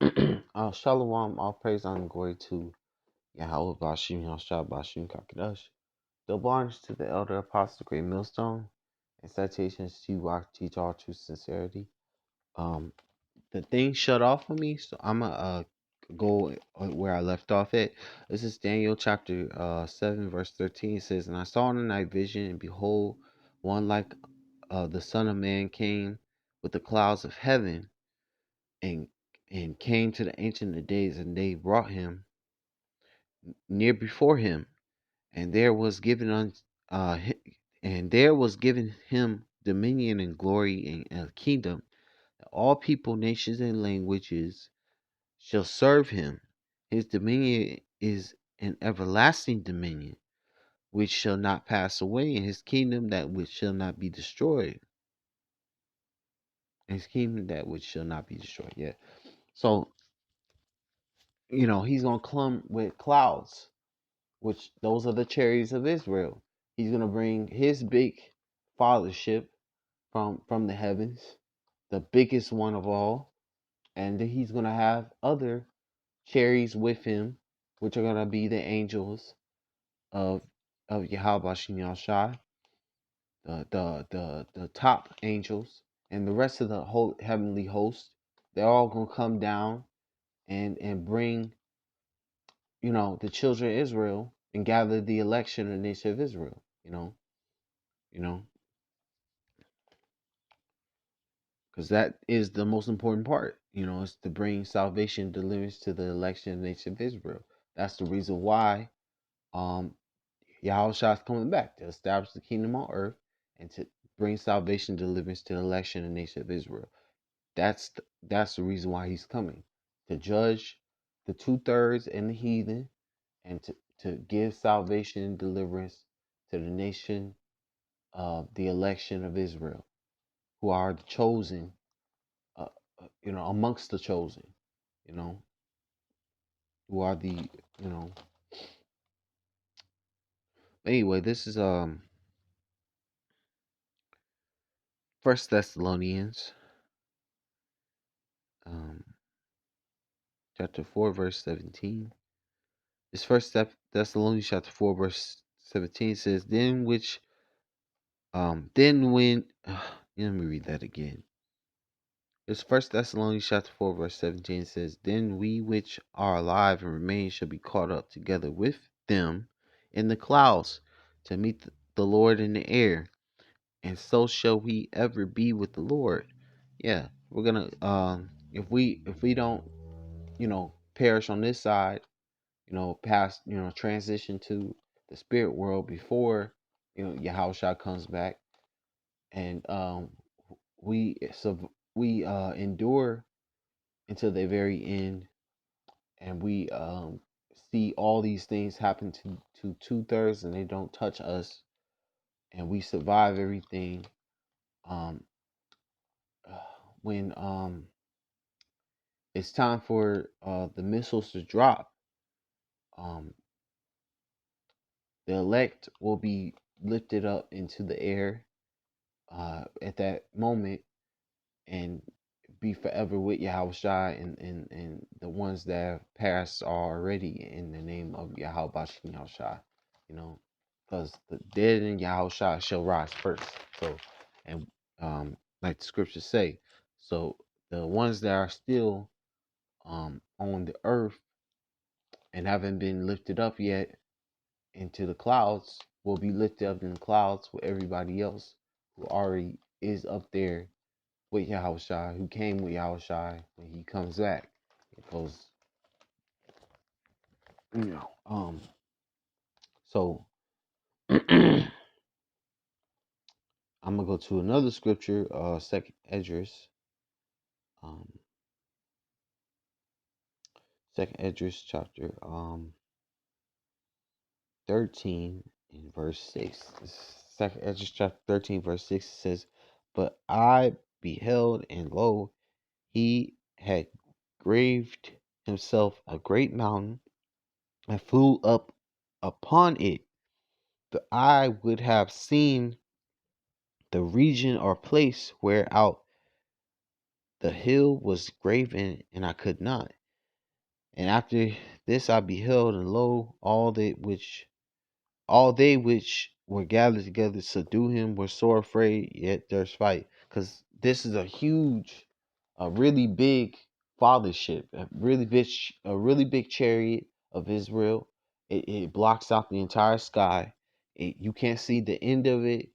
Shalom, all praise and glory to Yahweh Bashim Yahshua Bashim Kakadash. Double honors to the elder apostle, great millstone, and citations to you, walk, teach all true sincerity. Um, the thing shut off for me, so I'm gonna go where I left off at. This is Daniel chapter 7, verse 13. It says, "And I saw in the night vision, and behold, one like the Son of Man came with the clouds of heaven, and came to the Ancient of Days, and they brought him near before him, and there was given him dominion and glory and a kingdom, that all people, nations, and languages shall serve him. His dominion is an everlasting dominion, which shall not pass away, and his kingdom that which shall not be destroyed. His kingdom that which shall not be destroyed." Yeah. So, he's gonna come with clouds, which those are the chariots of Israel. He's going to bring his big fathership from the heavens, the biggest one of all, and he's going to have other chariots with him, which are going to be the angels of Yahweh Shem Yahshai, the top angels, and the rest of the whole heavenly host. They're all going to come down and bring the children of Israel and gather the election of the nation of Israel. You know, because that is the most important part. Is to bring salvation, deliverance to the election of the nation of Israel. That's the reason why Yahushua is coming back to establish the kingdom on earth and to bring salvation, deliverance to the election of the nation of Israel. That's the reason why he's coming, to judge the 2/3 and the heathen, and to give salvation and deliverance to the nation of the election of Israel, who are the chosen, uh, amongst the chosen, you know, who are the, you know. Anyway, this is First Thessalonians, um, chapter 4, verse 17. This Thessalonians chapter 4, verse 17 says, then when, let me read that again. This First Thessalonians chapter 4, verse 17 says, "Then we which are alive and remain shall be caught up together with them in the clouds to meet the Lord in the air, and so shall we ever be with the Lord." Yeah, we're gonna if we don't perish on this side, past transition to the spirit world before Yahushua comes back, and we endure until the very end, and we see all these things happen to 2/3, and they don't touch us, and we survive everything. um when it's time for the missiles to drop, um the elect will be lifted up into the air at that moment, and be forever with Yahweh and the ones that have passed are already in the name of Yahweh Bashim Yahushua, because the dead in Yahushua shall rise first. So, and like the scriptures say, so the ones that are still on the earth and haven't been lifted up yet into the clouds will be lifted up in the clouds with everybody else who already is up there with Yahushua, who came with Yahushua when he comes back. Because, so I'm gonna go to another scripture, Second Esdras, um, Second Esdras chapter 13 in verse 6. Second Esdras chapter 13 verse 6 says, "But I beheld, and lo, he had graved himself a great mountain, and flew up upon it. The eye would have seen the region or place whereout the hill was graven, and I could not. And after this I beheld, and lo, all they which were gathered together to subdue him were sore afraid, yet durst fight. Because this is a really big fathership, a really big chariot of Israel. It blocks out the entire sky. You can't see the end of it.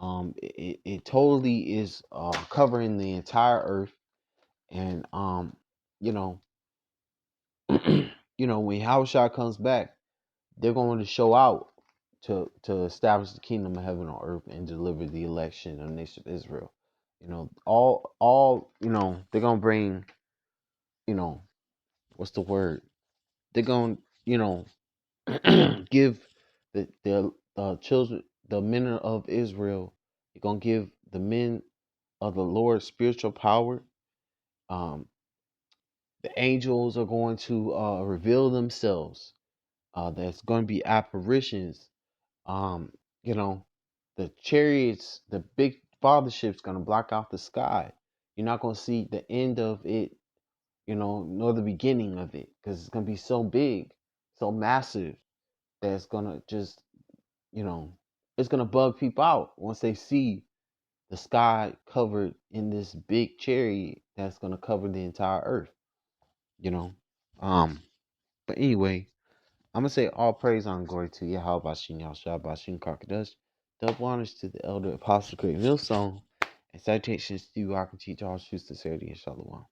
It totally is covering the entire earth. And you know, when Yahushua comes back, they're going to show out to establish the kingdom of heaven on earth and deliver the election of the nation of Israel. All they're gonna bring, you know, what's the word? They're gonna, give the children, the men of Israel. They're gonna give the men of the Lord spiritual power. Um, the angels are going to reveal themselves. There's going to be apparitions. Um, you know, the chariots, the big father ship's gonna block out the sky. You're not gonna see the end of it, nor the beginning of it, because it's gonna be so big, so massive that it's gonna just, you know, it's gonna bug people out once they see the sky covered in this big chariot that's gonna cover the entire earth. You know, um. But anyway, I'm gonna say all praise and glory to Yahweh Bashin Yahshua Bashin Karkadash. Double honors to the elder apostle Craig Millsong, and citations to you I can teach all truth, sincerity, and shalom.